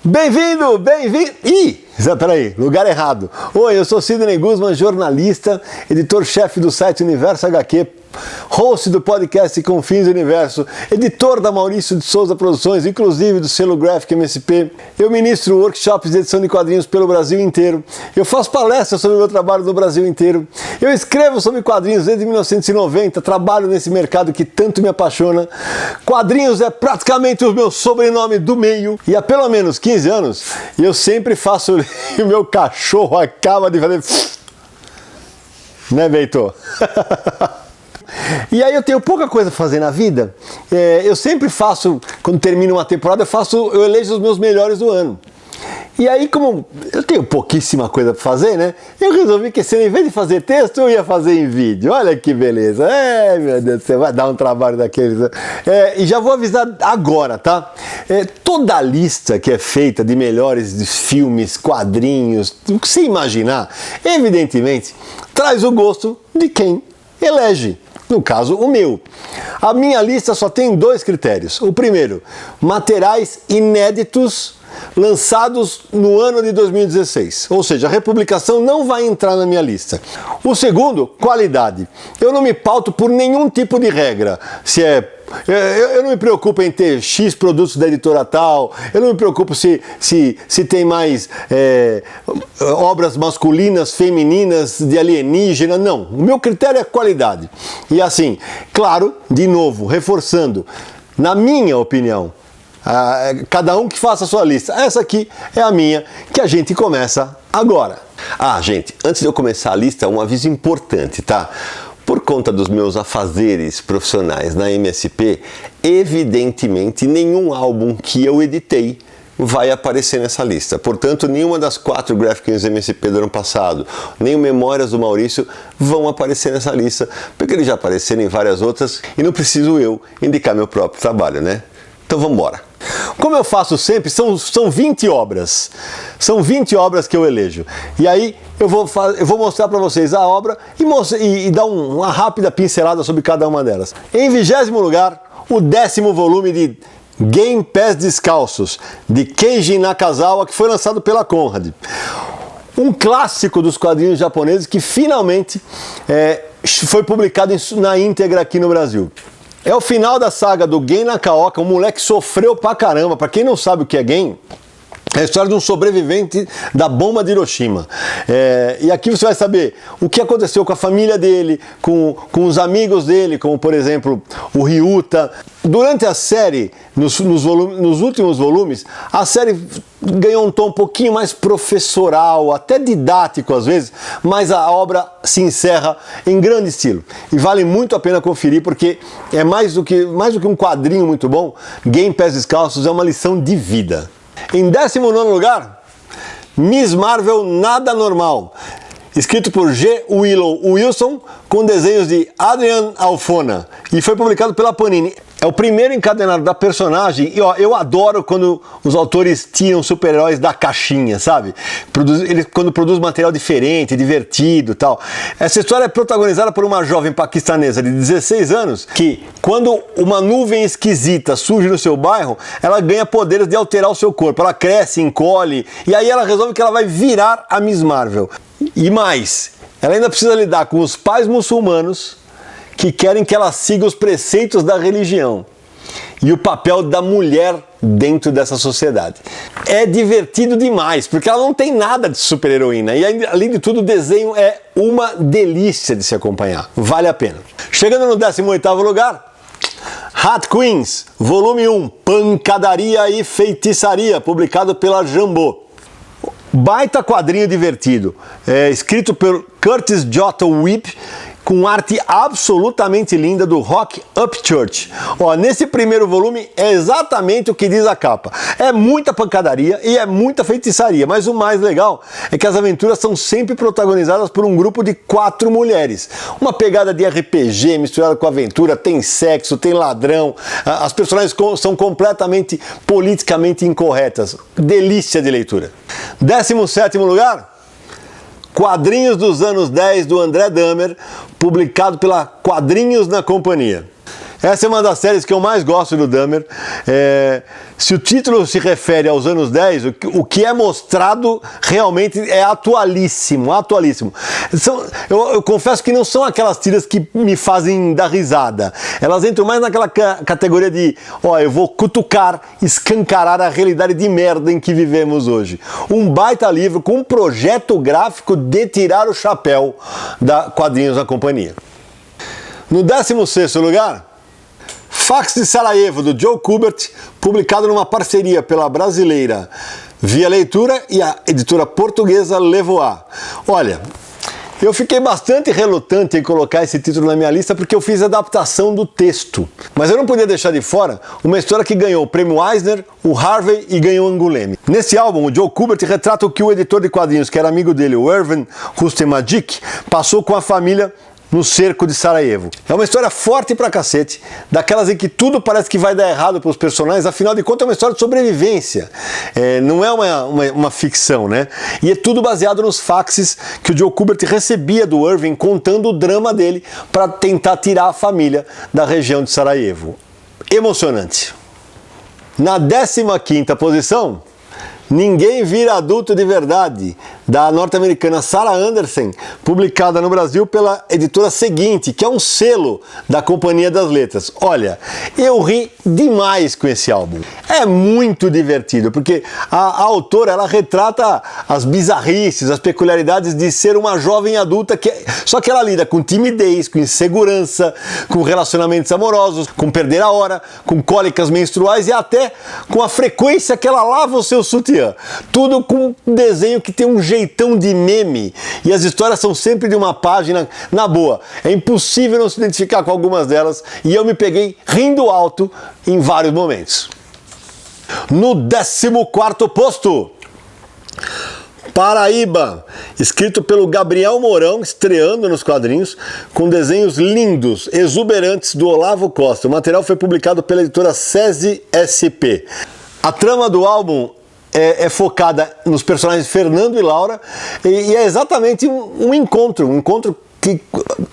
Bem-vindo, bem-vindo! Ih, peraí, lugar errado. Oi, eu sou Sidney Guzman, jornalista, editor-chefe do site Universo HQ, host do podcast Confins do Universo, editor da Maurício de Souza Produções, inclusive do selo Graphic MSP. Eu ministro workshops de edição de quadrinhos pelo Brasil inteiro. Eu faço palestras sobre o meu trabalho no Brasil inteiro. Eu escrevo sobre quadrinhos desde 1990, trabalho nesse mercado que tanto me apaixona. Quadrinhos é praticamente o meu sobrenome do meio. E há pelo menos 15 anos, eu sempre faço... E o meu cachorro acaba de fazer... Né, Beitor? E aí eu tenho pouca coisa pra fazer na vida. Eu sempre faço, quando termina uma temporada, eu elejo os meus melhores do ano. E aí, como eu tenho pouquíssima coisa pra fazer, né? Eu resolvi que, em vez de fazer texto, eu ia fazer em vídeo. Olha que beleza. Meu Deus, você vai dar um trabalho daqueles. E já vou avisar agora, tá? Toda a lista que é feita de melhores de filmes, quadrinhos, o que você imaginar, evidentemente, traz o gosto de quem elege. No caso, o meu. A minha lista só tem dois critérios. O primeiro, materiais inéditos lançados no ano de 2016. Ou seja, a republicação não vai entrar na minha lista. O segundo, qualidade. Eu não me pauto por nenhum tipo de regra. Eu não me preocupo em ter X produtos da editora tal, eu não me preocupo se tem mais obras masculinas, femininas, de alienígena, não. O meu critério é qualidade. E assim, claro, de novo, reforçando, na minha opinião, cada um que faça a sua lista. Essa aqui é a minha, que a gente começa agora. Gente, antes de eu começar a lista, um aviso importante, tá? Por conta dos meus afazeres profissionais na MSP, evidentemente nenhum álbum que eu editei vai aparecer nessa lista. Portanto, nenhuma das 4 Graphic News MSP do ano passado, nem o Memórias do Maurício vão aparecer nessa lista, porque eles já apareceram em várias outras e não preciso eu indicar meu próprio trabalho, né? Então vamos embora. Como eu faço sempre, são 20 obras. São 20 obras que eu elejo. E aí eu vou mostrar para vocês a obra e dar uma rápida pincelada sobre cada uma delas. Em 20º lugar, o 10º volume de Game Pés Descalços, de Keiji Nakazawa, que foi lançado pela Conrad. Um clássico dos quadrinhos japoneses que finalmente foi publicado na íntegra aqui no Brasil. É o final da saga do Gen Nakaoka, um moleque que sofreu pra caramba. Pra quem não sabe o que é Gen, é a história de um sobrevivente da bomba de Hiroshima. E aqui você vai saber o que aconteceu com a família dele, com os amigos dele, como por exemplo o Ryuta. Durante a série, nos últimos volumes, a série ganhou um tom um pouquinho mais professoral, até didático às vezes, mas a obra se encerra em grande estilo. E vale muito a pena conferir, porque é mais do que um quadrinho muito bom. Game Pés Descalços é uma lição de vida. Em 19º lugar, Miss Marvel Nada Normal, escrito por G. Willow Wilson, com desenhos de Adrian Alphona, e foi publicado pela Panini. É o primeiro encadernado da personagem, e eu adoro quando os autores tiram super-heróis da caixinha, sabe? Quando produz material diferente, divertido e tal. Essa história é protagonizada por uma jovem paquistanesa de 16 anos, que quando uma nuvem esquisita surge no seu bairro, ela ganha poderes de alterar o seu corpo. Ela cresce, encolhe, e aí ela resolve que ela vai virar a Miss Marvel. E mais, ela ainda precisa lidar com os pais muçulmanos que querem que ela siga os preceitos da religião e o papel da mulher dentro dessa sociedade. É divertido demais, porque ela não tem nada de super-heroína e, além de tudo, o desenho é uma delícia de se acompanhar. Vale a pena. Chegando no 18º lugar, Hat Queens, volume 1, Pancadaria e Feitiçaria, publicado pela Jambô. Baita quadrinho divertido, escrito por Curtis J. Whip, com arte absolutamente linda do Rock Upchurch. Nesse primeiro volume é exatamente o que diz a capa. É muita pancadaria e é muita feitiçaria, mas o mais legal é que as aventuras são sempre protagonizadas por um grupo de 4 mulheres. Uma pegada de RPG misturada com aventura, tem sexo, tem ladrão, as personagens são completamente politicamente incorretas. Delícia de leitura. 17º lugar, Quadrinhos dos anos 10 do André Dahmer, publicado pela Quadrinhos na Companhia. Essa é uma das séries que eu mais gosto do Dahmer. Se o título se refere aos anos 10, o que é mostrado realmente é atualíssimo, atualíssimo. Eu confesso que não são aquelas tiras que me fazem dar risada. Elas entram mais naquela categoria de, eu vou cutucar, escancarar a realidade de merda em que vivemos hoje. Um baita livro com um projeto gráfico de tirar o chapéu da Quadrinhos da Companhia. No 16º lugar, Fax de Sarajevo, do Joe Kubert, publicado numa parceria pela brasileira Via Leitura e a editora portuguesa Levoa. Olha, eu fiquei bastante relutante em colocar esse título na minha lista porque eu fiz a adaptação do texto. Mas eu não podia deixar de fora uma história que ganhou o Prêmio Eisner, o Harvey e ganhou o Angoulême. Nesse álbum, o Joe Kubert retrata o que o editor de quadrinhos, que era amigo dele, o Ervin Rustemadic, passou com a família no cerco de Sarajevo. É uma história forte pra cacete, daquelas em que tudo parece que vai dar errado pros personagens, afinal de contas é uma história de sobrevivência, não é uma ficção, né? E é tudo baseado nos faxes que o Joe Kubert recebia do Irving, contando o drama dele para tentar tirar a família da região de Sarajevo. Emocionante. Na 15ª posição, Ninguém Vira Adulto de Verdade, da norte-americana Sarah Anderson, publicada no Brasil pela editora Seguinte, que é um selo da Companhia das Letras. Olha, eu ri demais com esse álbum. É muito divertido, porque a autora, ela retrata as bizarrices, as peculiaridades de ser uma jovem adulta, só que ela lida com timidez, com insegurança, com relacionamentos amorosos, com perder a hora, com cólicas menstruais e até com a frequência que ela lava o seu sutiã. Tudo com um desenho que tem um jeitão de meme, e as histórias são sempre de uma página. Na boa, é impossível não se identificar com algumas delas, e eu me peguei rindo alto em vários momentos. No 14º posto, Paraíba, escrito pelo Gabriel Mourão, estreando nos quadrinhos, com desenhos lindos, exuberantes do Olavo Costa. O material foi publicado pela editora SESI SP. A trama do álbum é focada nos personagens Fernando e Laura, e é exatamente um encontro que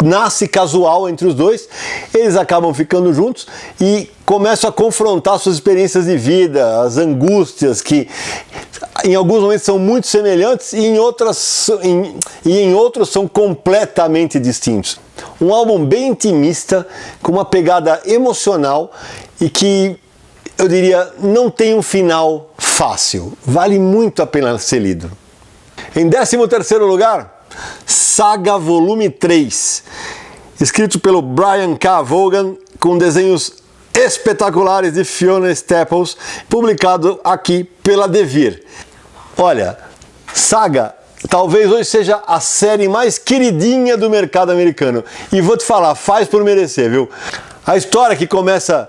nasce casual entre os dois. Eles acabam ficando juntos e começam a confrontar suas experiências de vida, as angústias que em alguns momentos são muito semelhantes e em outros são completamente distintos. Um álbum bem intimista, com uma pegada emocional e que, eu diria, não tem um final fácil. Vale muito a pena ser lido. Em 13º lugar, Saga Volume 3, escrito pelo Brian K. Vaughan, com desenhos espetaculares de Fiona Staples, publicado aqui pela Devir. Olha, Saga talvez hoje seja a série mais queridinha do mercado americano. E vou te falar, faz por merecer, viu? A história, que começa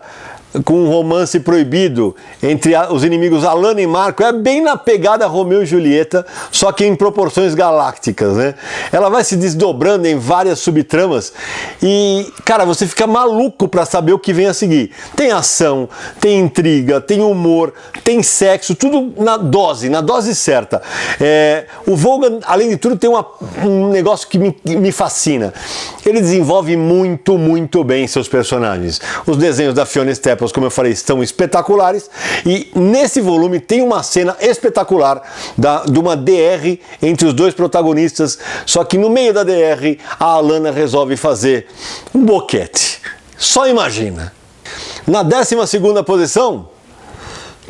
com um romance proibido entre os inimigos Alana e Marco, é bem na pegada Romeu e Julieta, só que em proporções galácticas, né? Ela vai se desdobrando em várias subtramas e, cara, você fica maluco pra saber o que vem a seguir. Tem ação, tem intriga, tem humor, tem sexo, tudo na dose certa. O Vaughan, além de tudo, tem um negócio que me fascina. Ele desenvolve muito bem seus personagens. Os desenhos da Fiona Staples, como eu falei, estão espetaculares, e nesse volume tem uma cena espetacular de uma DR entre os dois protagonistas, só que no meio da DR a Alana resolve fazer um boquete. Só imagina. Na 12ª posição,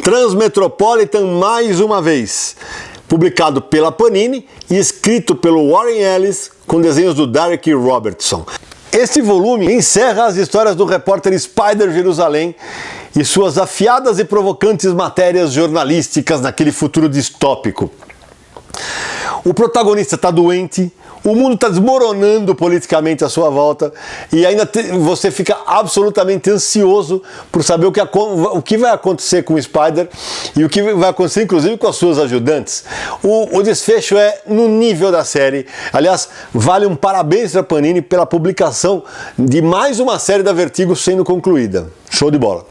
Transmetropolitan mais uma vez, publicado pela Panini e escrito pelo Warren Ellis, com desenhos do Derek Robertson. Este volume encerra as histórias do repórter Spider Jerusalém e suas afiadas e provocantes matérias jornalísticas naquele futuro distópico. O protagonista está doente, o mundo está desmoronando politicamente à sua volta, e ainda você fica absolutamente ansioso por saber o que vai acontecer com o Spider e o que vai acontecer inclusive com as suas ajudantes. O desfecho é no nível da série. Aliás, vale um parabéns para Panini pela publicação de mais uma série da Vertigo sendo concluída. Show de bola.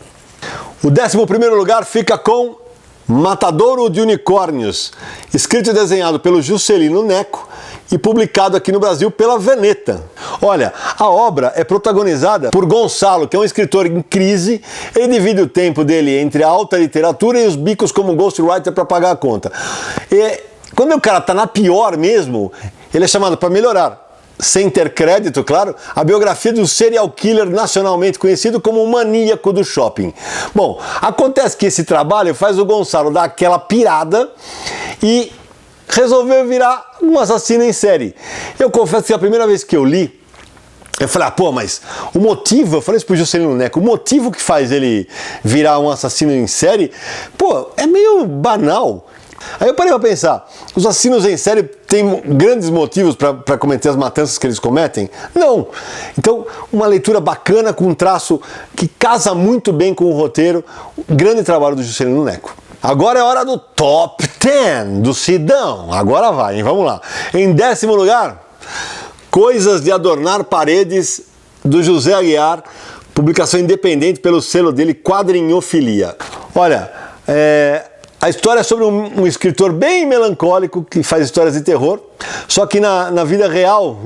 O 11º lugar fica com Matadouro de Unicórnios, escrito e desenhado pelo Juscelino Neco e publicado aqui no Brasil pela Veneta. Olha, a obra é protagonizada por Gonçalo, que é um escritor em crise. Ele divide o tempo dele entre a alta literatura e os bicos como ghostwriter para pagar a conta. E quando o cara tá na pior mesmo, ele é chamado para melhorar, sem ter crédito, claro, a biografia de um serial killer nacionalmente conhecido como o maníaco do shopping. Bom, acontece que esse trabalho faz o Gonçalo dar aquela pirada e resolveu virar um assassino em série. Eu confesso que a primeira vez que eu li, eu falei, mas o motivo, eu falei isso pro Juscelino Neco, o motivo que faz ele virar um assassino em série, é meio banal. Aí eu parei pra pensar, os assassinos em série têm grandes motivos para cometer as matanças que eles cometem? Não. Então, uma leitura bacana com um traço que casa muito bem com o roteiro, grande trabalho do Juscelino Neco. Agora é hora do Top 10 do Sidão. Agora vai, hein? Vamos lá. Em 10º lugar, Coisas de Adornar Paredes, do José Aguiar, publicação independente pelo selo dele, Quadrinhofilia. Olha, a história é sobre um escritor bem melancólico que faz histórias de terror, só que na vida real,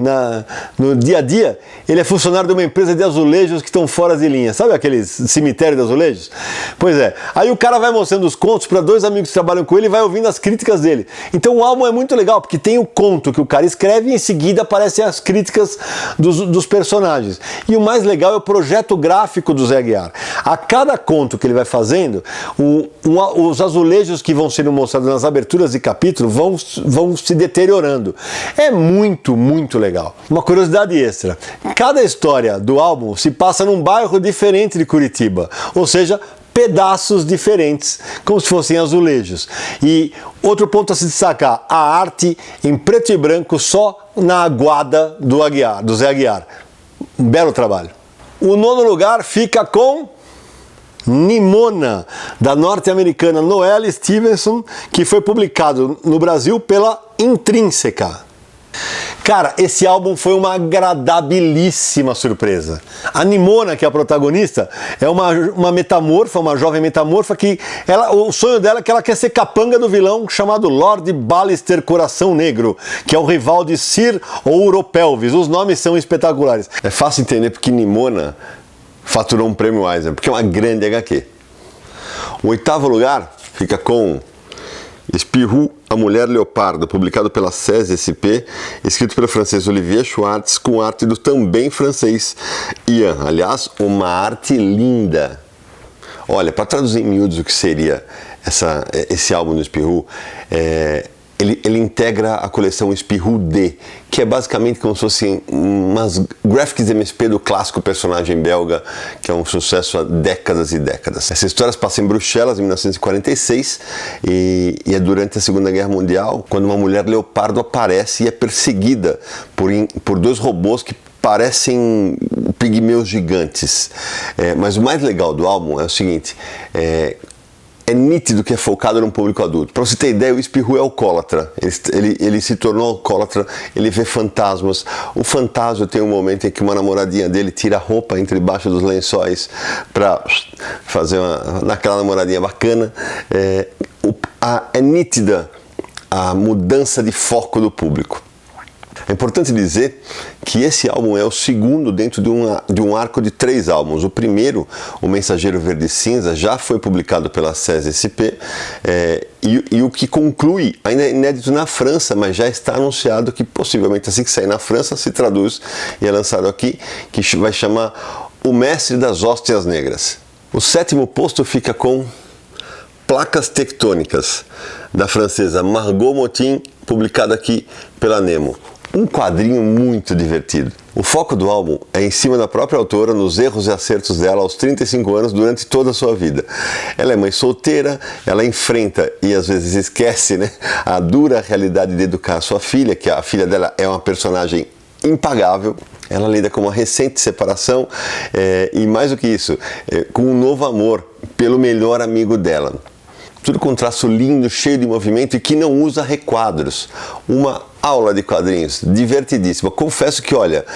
no dia a dia, ele é funcionário de uma empresa de azulejos que estão fora de linha. Sabe aqueles cemitério de azulejos? Pois é. Aí o cara vai mostrando os contos para 2 amigos que trabalham com ele e vai ouvindo as críticas dele. Então o álbum é muito legal, porque tem o conto que o cara escreve e em seguida aparecem as críticas dos personagens. E o mais legal é o projeto gráfico do Zé Aguiar. A cada conto que ele vai fazendo, os azulejos que vão sendo mostrados nas aberturas de capítulo vão se deteriorando. É muito, muito legal. Uma curiosidade extra: cada história do álbum se passa num bairro diferente de Curitiba, ou seja, pedaços diferentes, como se fossem azulejos. E outro ponto a se destacar: a arte em preto e branco só na aguada do Zé Aguiar. Um belo trabalho. O 9º lugar fica com Nimona, da norte-americana Noelle Stevenson, que foi publicado no Brasil pela Intrínseca. Cara, esse álbum foi uma agradabilíssima surpresa. A Nimona, que é a protagonista, é uma metamorfa, uma jovem metamorfa que o sonho dela é que ela quer ser capanga do vilão chamado Lord Ballister Coração Negro, que é o rival de Sir Ouropelvis. Os nomes são espetaculares. É fácil entender porque Nimona faturou um prêmio Eisner, porque é uma grande HQ. O 8º lugar fica com Spirou, a Mulher Leopardo, publicado pela SESI-SP, escrito pelo francês Olivier Schwartz, com arte do também francês Ian. Aliás, uma arte linda. Olha, para traduzir em miúdos o que seria esse álbum do Spirou, ele integra a coleção Spirou D, que é basicamente como se fossem umas graphics MSP do clássico personagem belga, que é um sucesso há décadas e décadas. Essa história se passa em Bruxelas, em 1946, e é durante a Segunda Guerra Mundial, quando uma mulher leopardo aparece e é perseguida por 2 robôs que parecem pigmeus gigantes. Mas o mais legal do álbum é o seguinte: é nítido que é focado num público adulto. Para você ter ideia, o Spirou é alcoólatra. Ele se tornou alcoólatra, ele vê fantasmas. O Fantasma tem um momento em que uma namoradinha dele tira a roupa entre baixo dos lençóis para fazer naquela namoradinha bacana. É nítida a mudança de foco do público. É importante dizer que esse álbum é o segundo dentro de um arco de 3 álbuns. O primeiro, O Mensageiro Verde Cinza, já foi publicado pela SESI-SP, e o que conclui, ainda é inédito na França, mas já está anunciado que possivelmente assim que sair na França se traduz e é lançado aqui, que vai chamar O Mestre das Hóstias Negras. O 7º posto fica com Placas Tectônicas, da francesa Margot Motin, publicado aqui pela Nemo. Um quadrinho muito divertido. O foco do álbum é em cima da própria autora, nos erros e acertos dela aos 35 anos durante toda a sua vida. Ela é mãe solteira, ela enfrenta e às vezes esquece, a dura realidade de educar a sua filha, que a filha dela é uma personagem impagável. Ela lida com uma recente separação e mais do que isso, com um novo amor pelo melhor amigo dela. Tudo com um traço lindo, cheio de movimento e que não usa requadros. Uma aula de quadrinhos divertidíssima. Confesso que, olha,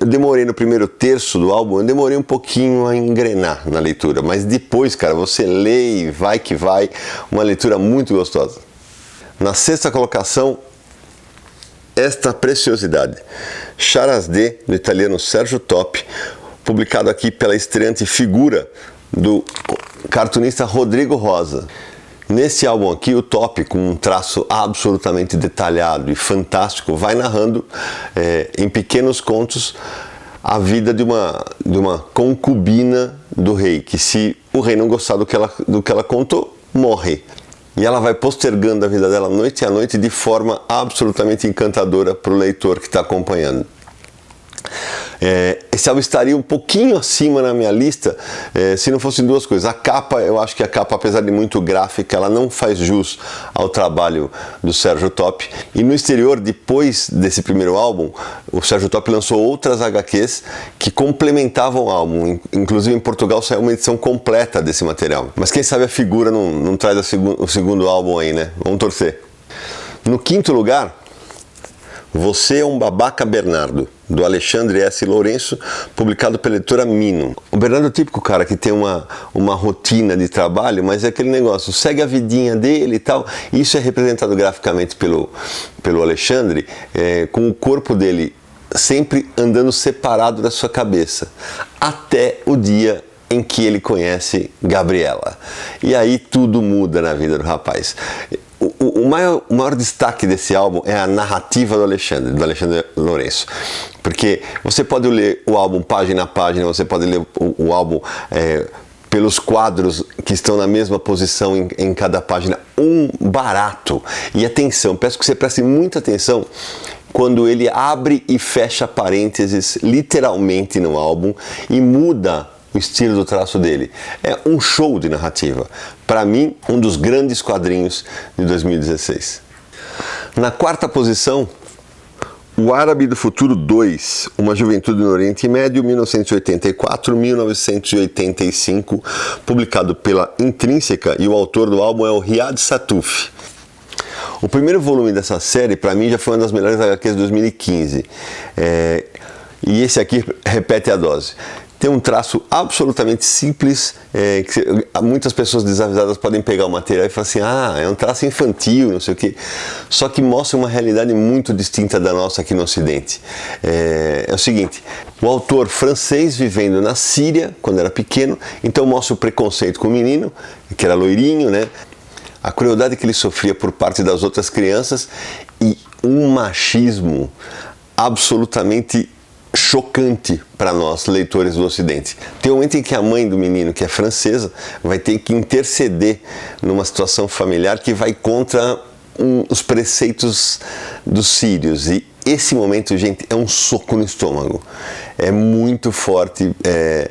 eu demorei no primeiro terço do álbum, eu demorei um pouquinho a engrenar na leitura, mas depois, cara, você lê e vai que vai, uma leitura muito gostosa. Na 6ª colocação, esta preciosidade, Charasdé, do italiano Sergio Topi, publicado aqui pela estreante Figura, do cartunista Rodrigo Rosa. Nesse álbum aqui, o Topi, com um traço absolutamente detalhado e fantástico, vai narrando em pequenos contos a vida de uma concubina do rei, que se o rei não gostar do que ela contou, morre. E ela vai postergando a vida dela noite a noite de forma absolutamente encantadora para o leitor que está acompanhando. Esse álbum estaria um pouquinho acima na minha lista se não fossem duas coisas. A capa, eu acho que a capa, apesar de muito gráfica, ela não faz jus ao trabalho do Sergio Topi. E no exterior, depois desse primeiro álbum, o Sergio Topi lançou outras HQs que complementavam o álbum. Inclusive em Portugal saiu uma edição completa desse material. Mas quem sabe a Figura não traz o segundo álbum aí, né? Vamos torcer. No quinto lugar, Você é um Babaca, Bernardo, do Alexandre S. Lourenço, publicado pela editora Mino. O Bernardo é o típico cara que tem uma rotina de trabalho, mas é aquele negócio, segue a vidinha dele e tal. Isso é representado graficamente pelo Alexandre, com o corpo dele sempre andando separado da sua cabeça, até o dia em que ele conhece Gabriela. E aí tudo muda na vida do rapaz. O maior destaque desse álbum é a narrativa do Alexandre Lourenço, porque você pode ler o álbum página a página, você pode ler o álbum pelos quadros que estão na mesma posição em cada página, um barato. E atenção, peço que você preste muita atenção quando ele abre e fecha parênteses literalmente no álbum e muda o estilo do traço dele. É um show de narrativa. Para mim, um dos grandes quadrinhos de 2016. Na quarta posição, O Árabe do Futuro 2, Uma Juventude no Oriente Médio, 1984-1985, publicado pela Intrínseca, e o autor do álbum é o Riad Sattouf. O primeiro volume dessa série, para mim, já foi uma das melhores HQs de 2015. E esse aqui repete a dose. Tem um traço absolutamente simples, que muitas pessoas desavisadas podem pegar o material e falar assim, é um traço infantil, não sei o quê. Só que mostra uma realidade muito distinta da nossa aqui no Ocidente. É o seguinte, o autor francês vivendo na Síria, quando era pequeno, então mostra o preconceito com o menino, que era loirinho, né? A crueldade que ele sofria por parte das outras crianças e um machismo absolutamente chocante para nós, leitores do Ocidente. Tem um momento em que a mãe do menino, que é francesa, vai ter que interceder numa situação familiar que vai contra os preceitos dos sírios. E esse momento, gente, é um soco no estômago. É muito forte, é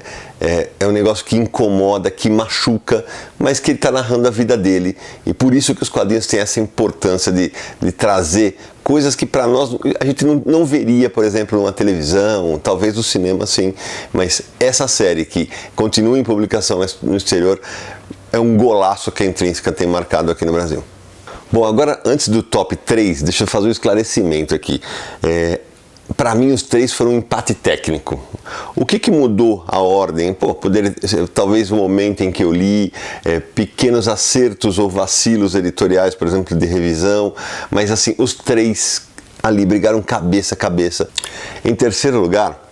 um negócio que incomoda, que machuca, mas que ele está narrando a vida dele. E por isso que os quadrinhos têm essa importância de trazer coisas que para nós a gente não veria, por exemplo, numa televisão, talvez no cinema sim, mas essa série que continua em publicação no exterior é um golaço que a Intrínseca tem marcado aqui no Brasil. Bom, agora antes do top 3, deixa eu fazer um esclarecimento aqui. Para mim os três foram um empate técnico. O que mudou a ordem? Talvez o momento em que eu li, pequenos acertos ou vacilos editoriais, por exemplo, de revisão, mas assim, os três ali brigaram cabeça a cabeça. Em terceiro lugar,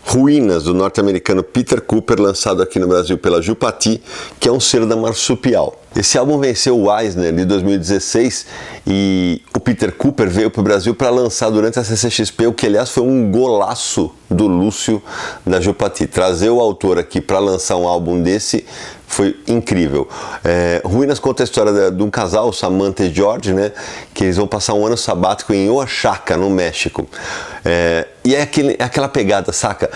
Ruínas, do norte-americano Peter Cooper, lançado aqui no Brasil pela Jupati, que é um selo da Marsupial. Esse álbum venceu o Eisner de 2016 e o Peter Cooper veio para o Brasil para lançar durante a CCXP, o que aliás foi um golaço do Lúcio da Jupati. Trazer o autor aqui para lançar um álbum desse foi incrível. Ruínas conta a história de um casal, Samantha e George, né, que eles vão passar um ano sabático em Oaxaca, no México. E é aquela pegada, saca?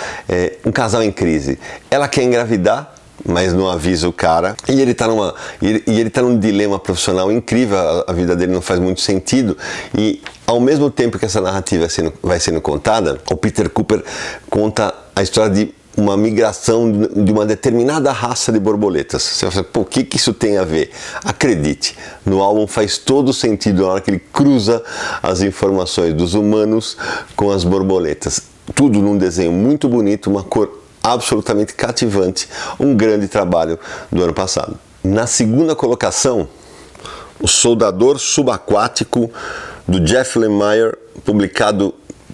Um casal em crise. Ela quer engravidar, mas não avisa o cara, e ele tá num dilema profissional incrível, a vida dele não faz muito sentido, e ao mesmo tempo que essa narrativa vai sendo contada, o Peter Cooper conta a história de uma migração de uma determinada raça de borboletas. Você vai falar, o que isso tem a ver? Acredite, no álbum faz todo sentido na hora que ele cruza as informações dos humanos com as borboletas. Tudo num desenho muito bonito, uma cor absolutamente cativante, um grande trabalho do ano passado. Na segunda colocação, O Soldador Subaquático, do Jeff Lemire, publicado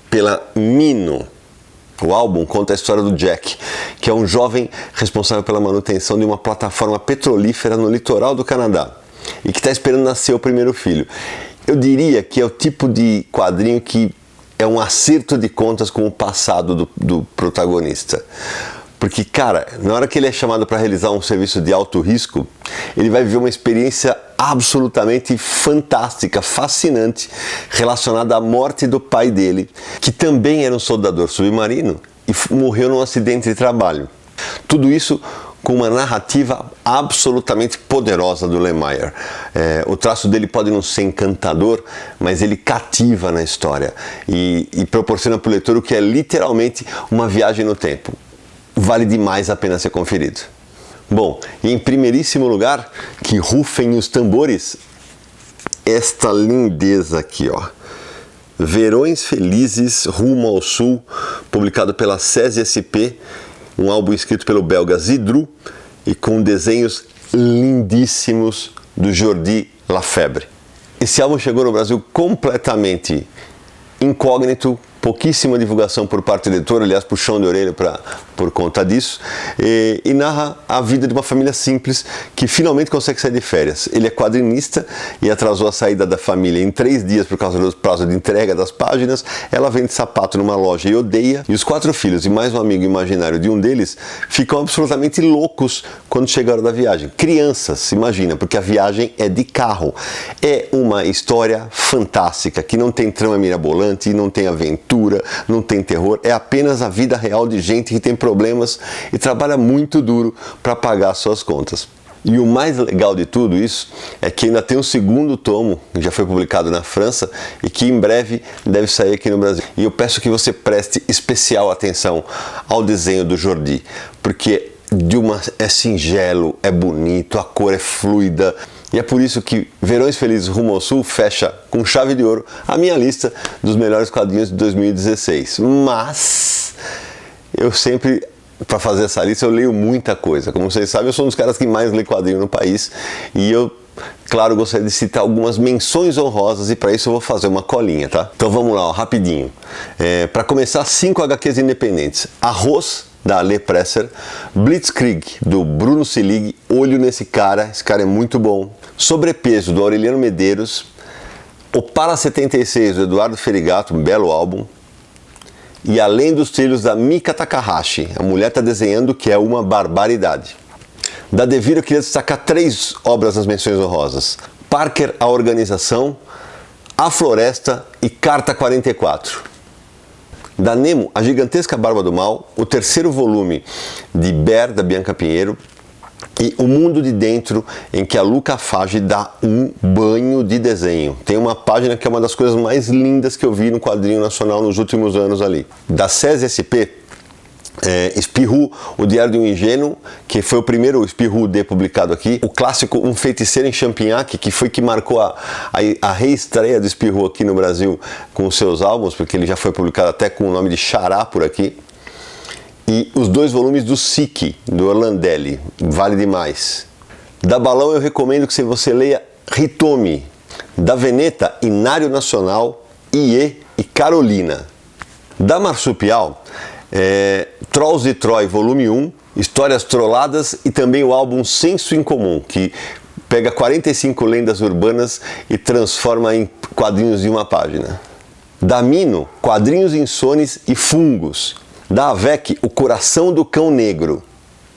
pela Mino. O álbum conta a história do Jack, que é um jovem responsável pela manutenção de uma plataforma petrolífera no litoral do Canadá e que está esperando nascer o primeiro filho. Eu diria que é o tipo de quadrinho que é um acerto de contas com o passado do protagonista. Porque, cara, na hora que ele é chamado para realizar um serviço de alto risco, ele vai viver uma experiência absolutamente fantástica, fascinante, relacionada à morte do pai dele, que também era um soldador submarino e morreu num acidente de trabalho. Tudo isso com uma narrativa absolutamente poderosa do Lemire. O traço dele pode não ser encantador, mas ele cativa na história e proporciona para o leitor o que é literalmente uma viagem no tempo. Vale demais a pena ser conferido. Bom, e em primeiríssimo lugar, que rufem os tambores, esta lindeza aqui, ó. Verões Felizes Rumo ao Sul, publicado pela SESI SP, um álbum escrito pelo belga Zidru e com desenhos lindíssimos do Jordi Lafebre. Esse álbum chegou no Brasil completamente incógnito, pouquíssima divulgação por parte do editor, aliás, puxão de orelha por conta disso, e narra a vida de uma família simples que finalmente consegue sair de férias. Ele é quadrinista e atrasou a saída da família em 3 dias por causa do prazo de entrega das páginas. Ela vende sapato numa loja e odeia, e os 4 filhos e mais um amigo imaginário de um deles ficam absolutamente loucos quando chega a hora da viagem. Crianças, imagina, porque a viagem é de carro. É uma história fantástica, que não tem trama mirabolante, não tem aventura, não tem terror, é apenas a vida real de gente que tem problemas e trabalha muito duro para pagar suas contas. E o mais legal de tudo isso é que ainda tem um segundo tomo, que já foi publicado na França e que em breve deve sair aqui no Brasil. E eu peço que você preste especial atenção ao desenho do Jordi, porque é singelo, é bonito, a cor é fluida. E é por isso que Verões Felizes Rumo ao Sul fecha com chave de ouro a minha lista dos melhores quadrinhos de 2016. Mas eu sempre, para fazer essa lista, eu leio muita coisa. Como vocês sabem, eu sou um dos caras que mais lê quadrinho no país. E eu, claro, gostaria de citar algumas menções honrosas e para isso eu vou fazer uma colinha, tá? Então vamos lá, ó, rapidinho. Para começar, 5 HQs independentes. Arroz, da Ale Presser, Blitzkrieg, do Bruno Silig, olho nesse cara, esse cara é muito bom. Sobrepeso, do Aureliano Medeiros, Opala 76, do Eduardo Ferigato, um belo álbum. E Além dos Trilhos, da Mika Takahashi, a mulher está desenhando que é uma barbaridade. Da Devir eu queria destacar 3 obras nas menções honrosas. Parker, A Organização, A Floresta e Carta 44. Da Nemo, A Gigantesca Barba do Mal, o 3º volume de Bear, da Bianca Pinheiro, e O Mundo de Dentro, em que a Luca Fage dá um banho de desenho. Tem uma página que é uma das coisas mais lindas que eu vi no quadrinho nacional nos últimos anos ali. Da SESI SP, Spirou, O Diário de um Ingênuo, que foi o primeiro Spirou D publicado aqui. O clássico Um Feiticeiro em Champignac, que foi que marcou a reestreia do Spirou aqui no Brasil com os seus álbuns, porque ele já foi publicado até com o nome de Xará por aqui. E os 2 volumes do Sique, do Orlandelli, vale demais. Da Balão eu recomendo que você leia Hitomi. Da Veneta, Inário Nacional, Iê e Carolina. Da Marsupial, Trolls de Troy, volume 1, Histórias Trolladas e também o álbum Senso em Comum, que pega 45 lendas urbanas e transforma em quadrinhos de uma página. Da Mino, Quadrinhos Insones e Fungos. Da Avec, O Coração do Cão Negro.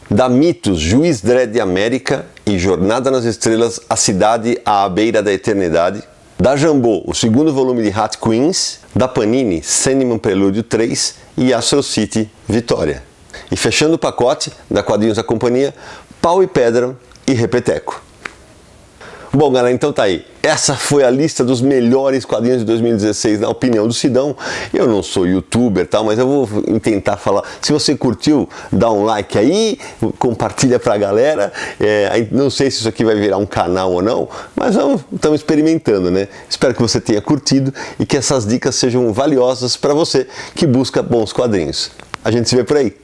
Da Mitos, Juiz Dredd América e Jornada nas Estrelas, A Cidade à Beira da Eternidade. Da Jambô, o 2º volume de Hat Queens. Da Panini, Sandman Prelúdio 3 e Astro City Vitória. E fechando o pacote da Quadrinhos da Companhia, Pau e Pedra e Repeteco. Bom, galera, então tá aí. Essa foi a lista dos melhores quadrinhos de 2016, na opinião do Sidão. Eu não sou youtuber, tal, mas eu vou tentar falar. Se você curtiu, dá um like aí, compartilha pra galera. Não sei se isso aqui vai virar um canal ou não, mas estamos experimentando, né? Espero que você tenha curtido e que essas dicas sejam valiosas para você que busca bons quadrinhos. A gente se vê por aí.